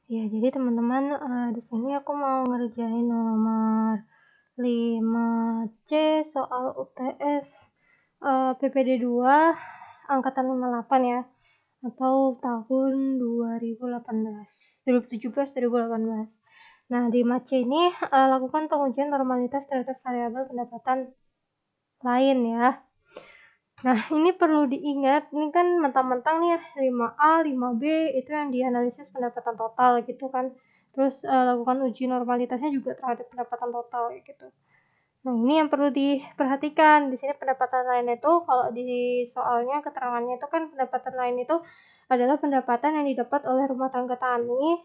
Ya, jadi teman-teman, di sini aku mau ngerjain nomor 5C soal UTS, PPD 2 angkatan 58 ya, atau tahun 2017-2018. Nah, di 5C ini, lakukan pengujian normalitas terhadap variabel pendapatan lain ya. Nah, ini perlu diingat, ini kan mentang-mentang nih ya 5A, 5B itu yang dianalisis pendapatan total gitu kan. Terus lakukan uji normalitasnya juga terhadap pendapatan total gitu. Nah, ini yang perlu diperhatikan. Di sini pendapatan lain itu kalau di soalnya keterangannya itu kan pendapatan lain itu adalah pendapatan yang didapat oleh rumah tangga tani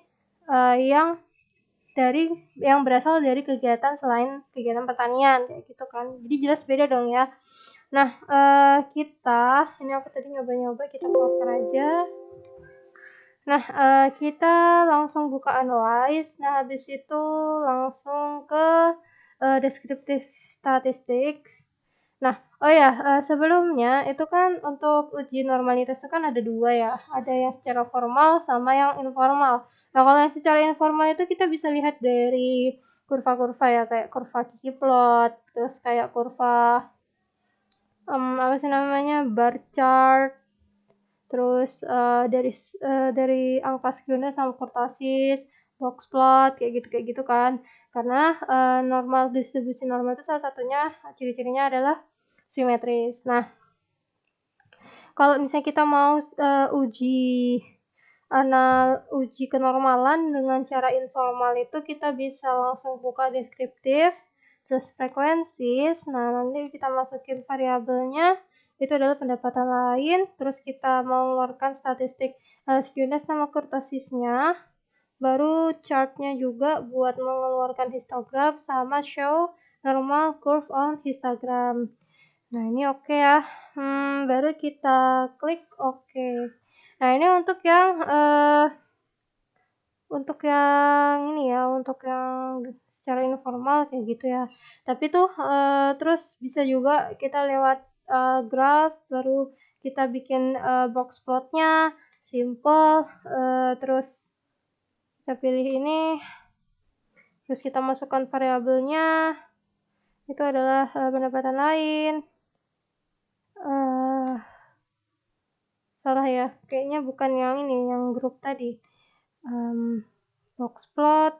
yang berasal dari kegiatan selain kegiatan pertanian kayak gitu kan. Jadi jelas beda dong ya. Nah, ini aku tadi nyoba-nyoba, kita keluarkan aja. Nah, kita langsung buka analyze. Nah, habis itu langsung ke descriptive statistics. Nah, sebelumnya itu kan untuk uji normalitas itu kan ada 2 ya, ada yang secara formal sama yang informal. Nah, kalau yang secara informal itu kita bisa lihat dari kurva-kurva ya, kayak kurva Kiki plot, terus kayak kurva bar chart, terus dari angka skewness sama kurtosis, box plot kayak gitu kan. Karena distribusi normal itu salah satunya ciri-cirinya adalah simetris. Nah, kalau misalnya kita mau uji kenormalan dengan cara informal itu kita bisa langsung buka deskriptif, terus frekuensis. Nah, nanti kita masukin variabelnya, itu adalah pendapatan lain, terus kita mau mengeluarkan statistik skewness sama kurtosisnya, baru chartnya juga buat mengeluarkan histogram sama show normal curve on histogram. Nah, ini oke ya. Baru kita klik oke. Nah, ini untuk yang secara informal kayak gitu ya. Tapi tuh terus bisa juga kita lewat graph, baru kita bikin box plotnya, simple, terus kita pilih ini, terus kita masukkan variabelnya, itu adalah pendapatan lain. Salah ya, kayaknya bukan yang ini, yang grup tadi. Box plot,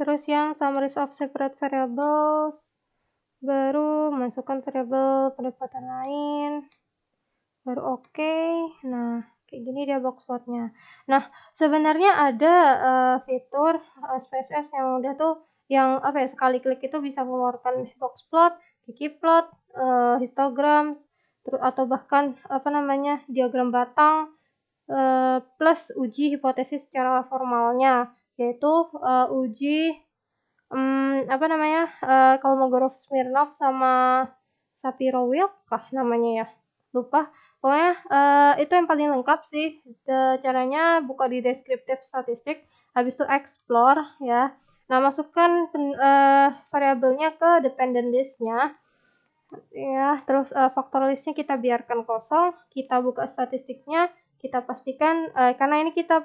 terus yang summaries of separate variables, baru masukkan variabel pendapatan lain, baru oke. Nah, kayak gini dia box plotnya. Nah, sebenarnya ada fitur SPSS yang udah tuh yang sekali klik itu bisa mengeluarkan box plot, Kiki plot, histogram, atau bahkan diagram batang plus uji hipotesis secara formalnya, yaitu uji Kolmogorov-Smirnov sama Shapiro-Wilk namanya ya, lupa. Pokoknya itu yang paling lengkap sih. Caranya buka di descriptive statistik, habis itu explore ya. Nah, masukkan variabelnya ke dependent list-nya ya, terus faktor list-nya kita biarkan kosong, kita buka statistiknya, kita pastikan karena ini kita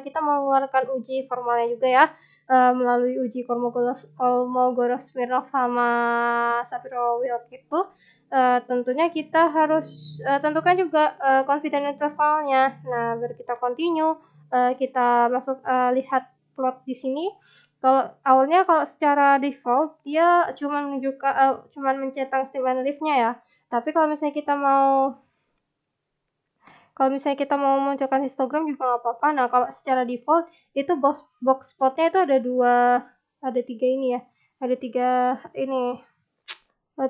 kita mau mengeluarkan uji formalnya juga ya, melalui uji Kolmogorov-Smirnov sama Shapiro-Wilk itu. Tentunya kita harus tentukan juga confidence intervalnya. Nah, baru kita continue, kita masuk lihat plot di sini. Kalau secara default dia cuma mencetang statement leaf-nya ya. Tapi kalau misalnya kita mau munculkan histogram juga nggak apa-apa. Nah, kalau secara default itu box plotnya itu ada tiga ini ya. Ada 3 ini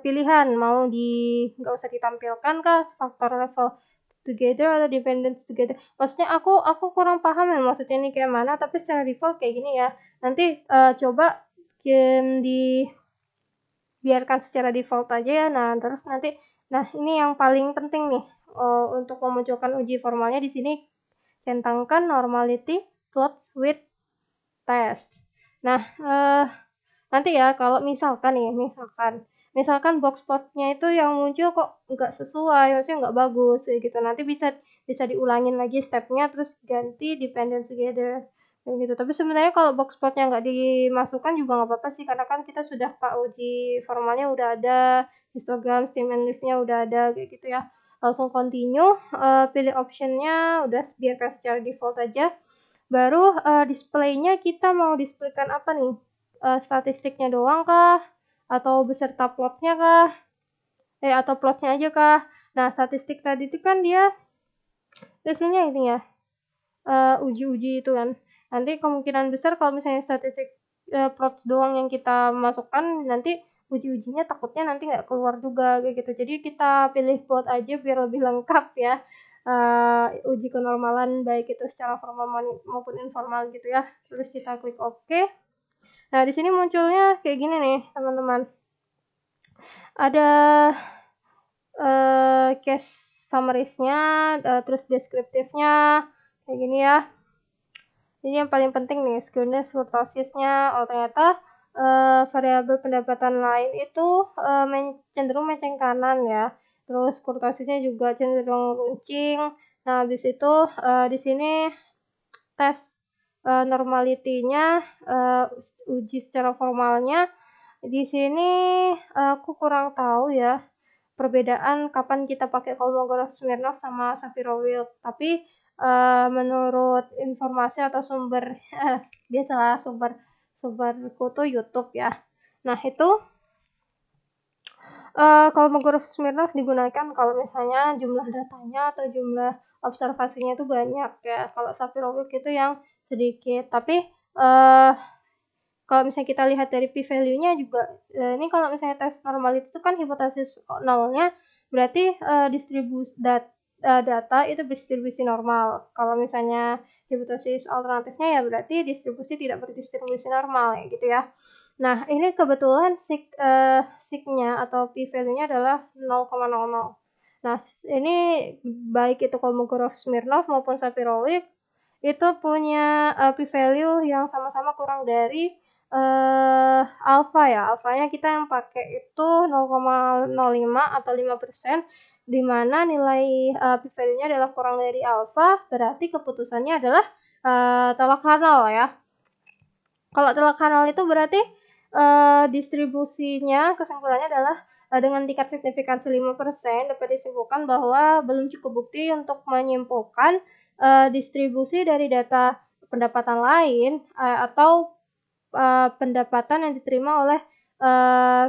pilihan, mau nggak usah ditampilkan kah, faktor level together atau dependence together. Maksudnya aku kurang paham ya maksudnya ini kayak mana, tapi secara default kayak gini ya. Nanti coba biarkan secara default aja ya. Nah, terus nanti ini yang paling penting nih untuk memunculkan uji formalnya di sini, centangkan normality plots with test. Nah, nanti ya kalau misalkan box plotnya itu yang muncul kok nggak sesuai, maksudnya nggak bagus gitu. Nanti bisa bisa diulangin lagi stepnya terus ganti dependent together kayak gitu. Tapi sebenarnya kalau box plotnya nggak dimasukkan juga nggak apa-apa sih, karena kan kita sudah uji formalnya udah ada, histogram, stem and leaf-nya udah ada kayak gitu ya. Langsung continue, pilih optionnya udah biarkan secara default aja. Baru displaynya kita mau displaykan apa nih? Statistiknya doang kah? Atau beserta plotnya kah? Atau plotnya aja kah? Nah, statistik tadi itu kan dia biasanya ini ya, uji-uji itu kan. Nanti kemungkinan besar kalau misalnya statistik plots doang yang kita masukkan, nanti uji-ujinya takutnya nanti nggak keluar juga kayak gitu. Jadi kita pilih plot aja biar lebih lengkap ya. Uji kenormalan baik itu secara formal maupun informal gitu ya. Terus kita klik OK. Nah, di sini munculnya kayak gini nih, teman-teman. Ada case summaries-nya, terus deskriptifnya kayak gini ya. Ini yang paling penting nih, skewness kurtosisnya. Oh, ternyata variabel pendapatan lain itu cenderung menceng kanan ya. Terus kurtosisnya juga cenderung runcing. Nah, habis itu di sini tes normality-nya, uji secara formalnya. Di sini aku kurang tahu ya perbedaan kapan kita pakai Kolmogorov-Smirnov sama Sapir-Whorf. Tapi menurut informasi atau sumber biasalah sumberku tuh YouTube ya. Nah, itu Kolmogorov-Smirnov digunakan kalau misalnya jumlah datanya atau jumlah observasinya itu banyak ya. Kalau Sapir-Whorf itu yang sedikit. Tapi kalau misalnya kita lihat dari p-value-nya juga, ini kalau misalnya tes normality itu kan hipotesis nolnya, berarti data itu distribusi normal. Kalau misalnya hipotesis alternatifnya ya berarti distribusi tidak berdistribusi normal ya gitu ya. Nah, ini kebetulan sig-nya atau p-value-nya adalah 0,00. Nah, ini baik itu Kolmogorov-Smirnov maupun Sapir-Whorf itu punya p-value yang sama-sama kurang dari alpha ya. Alfanya kita yang pakai itu 0,05 atau 5%, di mana nilai p-value-nya adalah kurang dari alpha, berarti keputusannya adalah telak Harnell ya. Kalau telak Harnell itu berarti distribusinya, kesimpulannya adalah dengan tingkat signifikansi 5% dapat disimpulkan bahwa belum cukup bukti untuk menyimpulkan distribusi dari data pendapatan lain atau pendapatan yang diterima oleh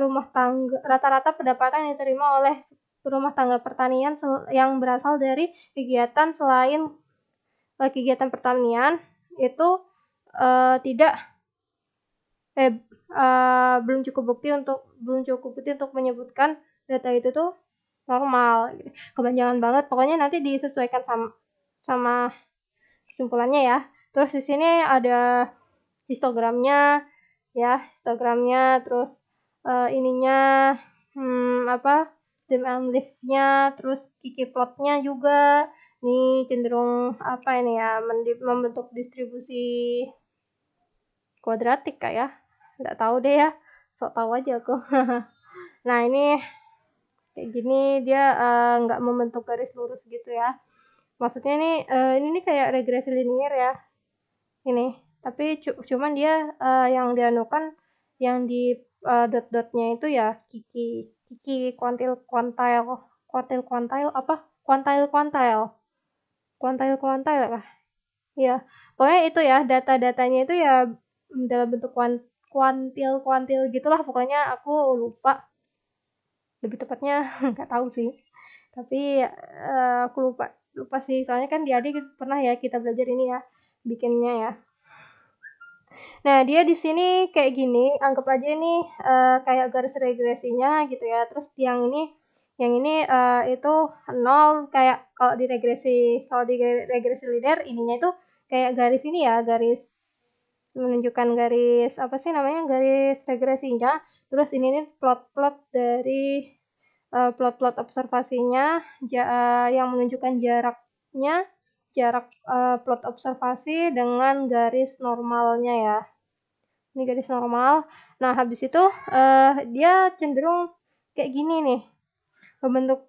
rumah tangga, rata-rata pendapatan yang diterima oleh rumah tangga pertanian yang berasal dari kegiatan selain kegiatan pertanian itu tidak belum cukup bukti untuk menyebutkan data itu tuh normal. Kepanjangan banget, pokoknya nanti disesuaikan sama kesimpulannya ya. Terus di sini ada histogramnya ya, terus ininya stem and leaf-nya, terus kiki plotnya juga. Ini cenderung apa ini ya, membentuk distribusi kuadratik kah ya? Nggak tahu deh ya, sok tahu aja aku. Nah, ini kayak gini dia nggak membentuk garis lurus gitu ya. Maksudnya ini kayak regresi linear ya. Ini, tapi cuman dia yang dianukan yang di dot-dotnya itu ya kiki kuantile kah? Ya, pokoknya itu ya data-datanya itu ya dalam bentuk kuantil gitulah, pokoknya aku lupa. Lebih tepatnya nggak tahu sih. Tapi aku lupa sih, soalnya kan di adik pernah ya kita belajar ini ya bikinnya ya. Nah, dia di sini kayak gini, anggap aja ini kayak garis regresinya gitu ya. Terus yang ini itu 0, kayak kalau di regresi linear ininya itu kayak garis ini ya, garis menunjukkan garis apa sih namanya, garis regresinya. Terus ini nih plot-plot dari plot-plot observasinya yang menunjukkan jarak plot observasi dengan garis normalnya ya. Ini garis normal. Nah, habis itu dia cenderung kayak gini nih. membentuk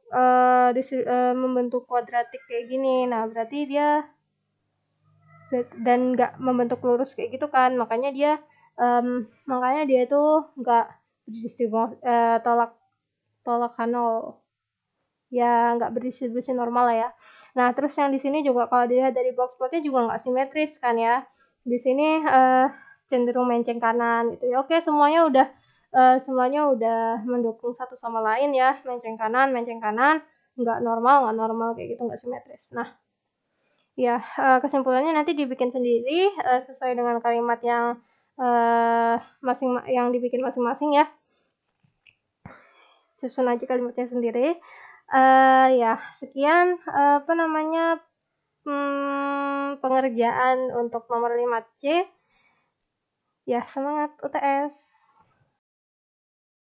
kuadratik kayak gini. Nah, berarti dia dan nggak membentuk lurus kayak gitu kan, makanya dia itu nggak berdistribusi tolak Hanol, ya nggak berdistribusi normal lah ya. Nah, terus yang di sini juga kalau dilihat dari box plotnya juga nggak simetris kan ya. Di sini cenderung menceng kanan gitu ya. Oke, semuanya udah mendukung satu sama lain ya, menceng kanan, nggak normal kayak gitu, nggak simetris. Nah, ya, kesimpulannya nanti dibikin sendiri, sesuai dengan kalimat yang yang dibikin masing-masing ya. Susun aja kalimatnya sendiri. Ya, sekian pengerjaan untuk nomor 5C. Ya, semangat UTS.